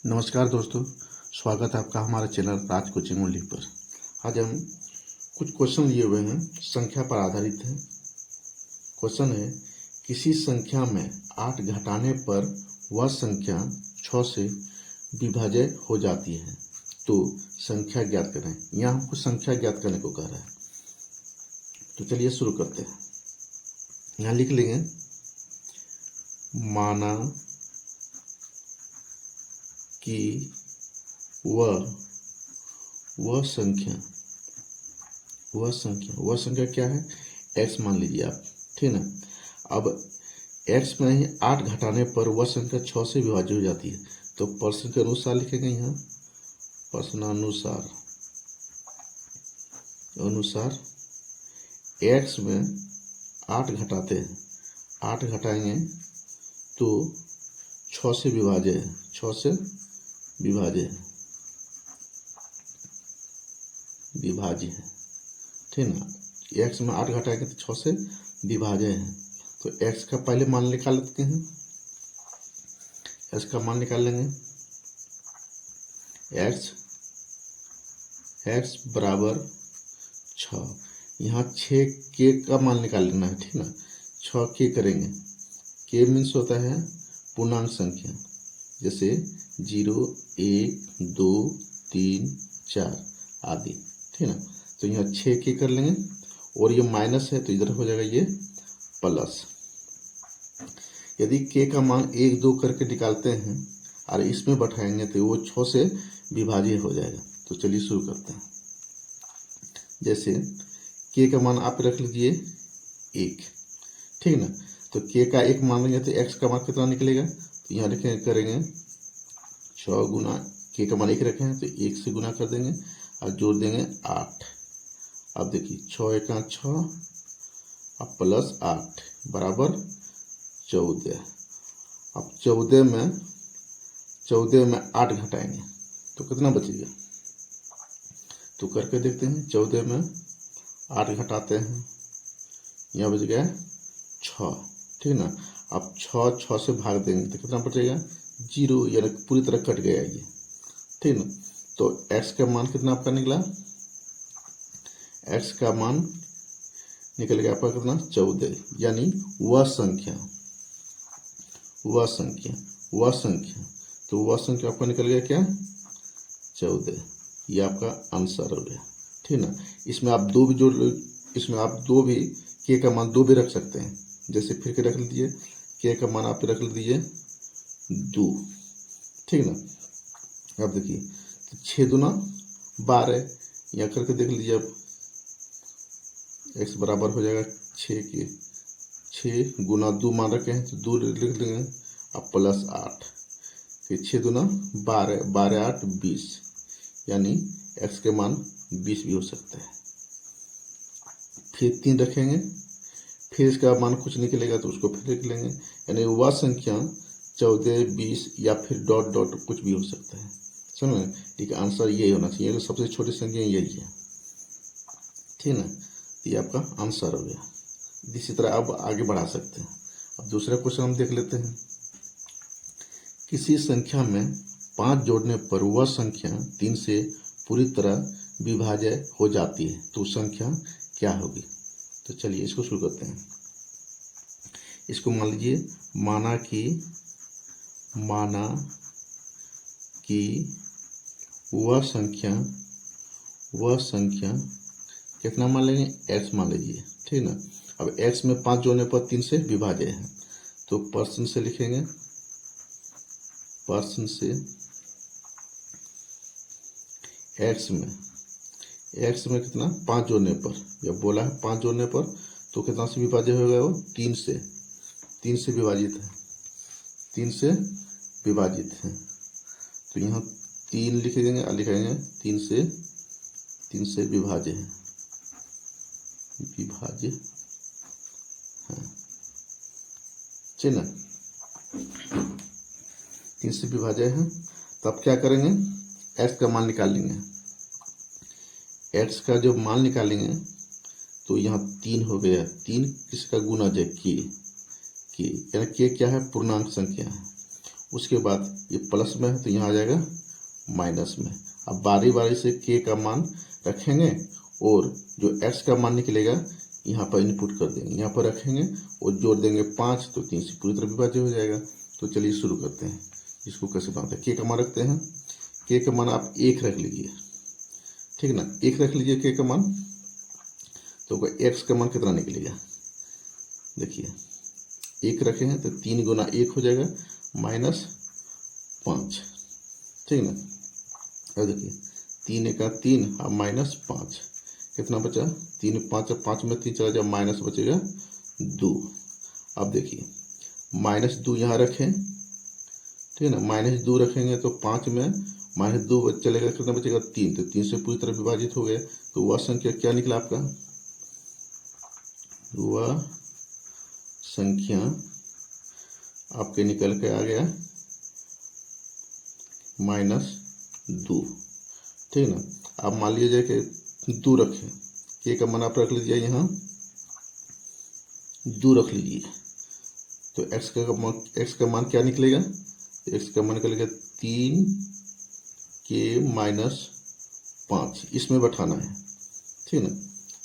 नमस्कार दोस्तों, स्वागत है आपका हमारे चैनल राज कोचिंग ओनली पर। आज हम कुछ क्वेश्चन लिए हुए हैं, संख्या पर आधारित है। क्वेश्चन है, किसी संख्या में 8 घटाने पर वह संख्या 6 से विभाज्य हो जाती है, तो संख्या ज्ञात करें। यहाँ हमको संख्या ज्ञात करने को कह रहा है, तो चलिए शुरू करते हैं। यहाँ लिख लेंगे, माना कि वह संख्या क्या है, x मान लीजिए आप, ठीक ना। अब x में ही 8 घटाने पर वह संख्या 6 से विभाज्य हो जाती है, तो प्रश्न के अनुसार लिखेंगे। यहाँ प्रश्नानुसार x में 8 घटाते हैं, 8 घटाएंगे तो 6 से विभाज्य है, 6 से विभाज्य है, ठीक ना। x में 8 घटाएंगे तो 6 से विभाज्य है, तो x का पहले मान निकाल लेते हैं। x का मान निकाल लेंगे, x बराबर 6। यहाँ 6 के का मान निकाल लेना है, ठीक ना। 6 के करेंगे, के मीन्स होता है पूर्णांक संख्या, जैसे 0, 1, 2, 3, 4 आदि, ठीक ना। तो यहाँ 6 के कर लेंगे, और ये माइनस है तो इधर हो जाएगा ये प्लस। यदि के का मान 1, 2 करके निकालते हैं और इसमें बैठाएंगे तो वो 6 से विभाज्य हो जाएगा। तो चलिए शुरू करते हैं। जैसे के का मान आप रख लीजिए 1, ठीक ना। तो के का 1 मान लेंगे तो x का मान कितना निकलेगा, तो यहाँ करेंगे 6 गुना, के का मान 1 रखे हैं तो 1 से गुना कर देंगे और जोड़ देंगे 8। अब देखिए 6 1 6 अब प्लस 8 बराबर 14। अब 14 में 8 घटाएंगे तो कितना बचेगा, तो करके देखते हैं। 14 में 8 घटाते हैं, यहाँ बच गया 6, ठीक ना। अब 6 से भाग देंगे तो कितना बचेगा, 0, यानी पूरी तरह कट गया ये, ठीक ना। तो x का मान कितना आपका निकला, x का मान निकल गया आपका कितना, 14। यानी वह संख्या तो वह संख्या आपका निकल गया क्या, 14। ये आपका आंसर हो गया, ठीक ना। इसमें आप 2 भी जोड़ लो, इसमें आप 2 भी, के का मान 2 भी रख सकते हैं। जैसे फिर के रख लीजिए, के का मान आप रख लीजिए 2, ठीक ना। अब देखिए 6 दूना 12, यहाँ करके देख लीजिए। अब x बराबर हो जाएगा 6 गुना 2 मान रखे हैं तो 2 लिख देंगे, अब प्लस 8, फिर 6 दूना 12, 12 8 20, यानी x के मान 20 भी हो सकता है। फिर 3 रखेंगे, फिर इसका मान कुछ निकलेगा तो उसको फिर लिख लेंगे, यानी वह संख्या 14, 20 या फिर डॉट डॉट कुछ भी हो सकता है। समझ में, ठीक है। आंसर यही होना चाहिए, सबसे छोटी संख्या यही है, ठीक ना। ये आपका आंसर हो गया। इसी तरह आप आगे बढ़ा सकते हैं। अब दूसरा क्वेश्चन हम देख लेते हैं। किसी संख्या में 5 जोड़ने पर वह संख्या 3 से पूरी तरह विभाज्य हो जाती है, तो संख्या क्या होगी। तो चलिए इसको शुरू करते हैं। इसको मान लीजिए, माना कि वह संख्या कितना मान लेंगे, x मान लीजिए, ठीक ना। अब x में 5 जोड़ने पर 3 से विभाज्य है, तो पर्सन से लिखेंगे, पर्सन से x में कितना, 5 जोड़ने पर, जब बोला है 5 जोड़ने पर तो कितना से विभाज्य होगा, वो 3 से विभाजित है, 3 से विभाजित है। तो यहाँ 3 लिख देंगे और लिखेंगे 3 से विभाज्य है, ठीक ना। 3 से विभाज्य है, तो अब क्या करेंगे, x का मान निकाल लेंगे। x का जो मान निकालेंगे तो यहाँ 3 हो गया, 3 किसका गुणज है, के, यानी के क्या है, पूर्णांक संख्या है। उसके बाद ये प्लस में है तो यहाँ आ जाएगा माइनस में। अब बारी बारी से के का मान रखेंगे और जो एक्स का मान निकलेगा यहाँ पर इनपुट कर देंगे, यहाँ पर रखेंगे और जोड़ देंगे 5 तो 3 से पूरी तरह विभाज्य हो जाएगा। तो चलिए शुरू करते हैं, इसको कैसे बनाते हैं। के का मान रखते हैं, के का मान आप 1 रख लीजिए, ठीक ना, 1 रख लीजिए के का मान। तो एक्स का मान कितना निकलेगा, देखिए 1 रखे हैं तो 3 गुना 1 हो जाएगा -5, ठीक ना। अब देखिए 3 1 3 और -5 कितना बचा, 3 5 5 में 3 चला जाए माइनस बचेगा 2। अब देखिए -2 यहाँ रखें, ठीक है ना, -2 रखेंगे तो 5 में -2 चलेगा, कितना बचेगा 3, तो 3 से पूरी तरह विभाजित हो गया। तो वह संख्या क्या निकला आपका, वह संख्या आपके निकल के आ गया -2, ठीक है ना। अब मान लीजिए कि 2 रखें, के का मान आप रख लीजिए यहाँ 2 रख लीजिए, तो एक्स का मान क्या निकलेगा, एक्स का मान निकलेगा 3 के -5, इसमें बैठाना है, ठीक है ना।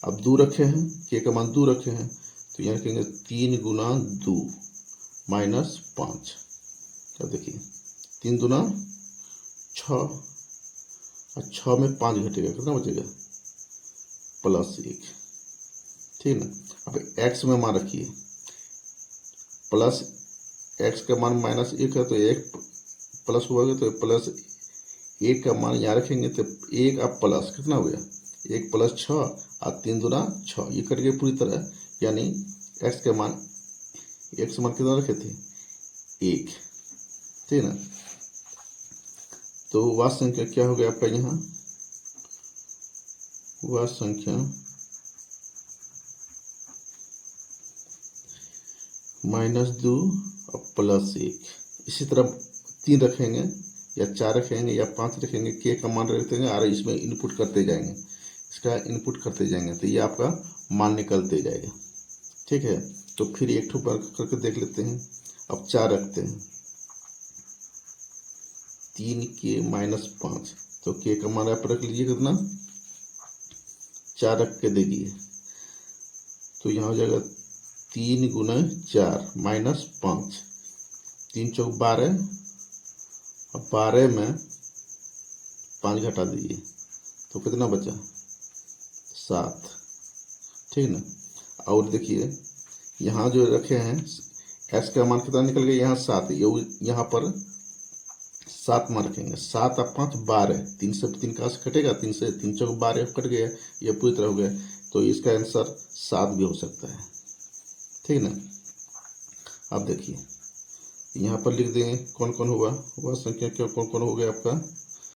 अब 2 रखे हैं, के का मान 2 रखे हैं तो यहाँ कहेंगे 3 गुना 2 -5। अब देखिए 3 दूना 6 और 6 में 5 घटेगा, कितना बचेगा +1, ठीक है ना। अब एक्स में मान रखिए, प्लस एक्स का मान -1 है तो 1 प्लस हुआ तो +1 का मान यहाँ रखेंगे तो 1 अब प्लस कितना हो गया, 1 + 6 और 3 दूना 6, ये कट गए पूरी तरह। यानी एक्स का मान कितना रखे थे 1, ठीक है ना। तो वह संख्या क्या हो गया आपका, यहाँ वह संख्या -2 और +1। इसी तरह 3 रखेंगे या 4 रखेंगे या 5 रखेंगे, के का मान रख देंगे और इसमें इनपुट करते जाएंगे, इसका इनपुट करते जाएंगे तो ये आपका मान निकलते जाएगा, ठीक है। तो फिर एक ठो बार करके देख लेते हैं। अब 4 रखते हैं, 3 के -5, तो के का मान आप रख लीजिए कितना 4 रख के देखिए, तो यहाँ हो जाएगा 3 गुना 4 -5, 3 चौक 12 और 12 में 5 घटा दीजिए तो कितना बचा 7, ठीक ना। और देखिए यहाँ जो रखे हैं एक्स का मान कितना निकल गया, यहाँ 7, यहाँ पर 7 मान रखेंगे, 7 और 5 12, 3 से 3 का कटेगा, 3 से 3 चौक 12 कट गया, ये पूरी तरह हो गया। तो इसका आंसर 7 भी हो सकता है, ठीक ना। अब देखिए यहाँ पर लिख देंगे कौन कौन होगा, वह संख्या क्या कौन कौन हो गया आपका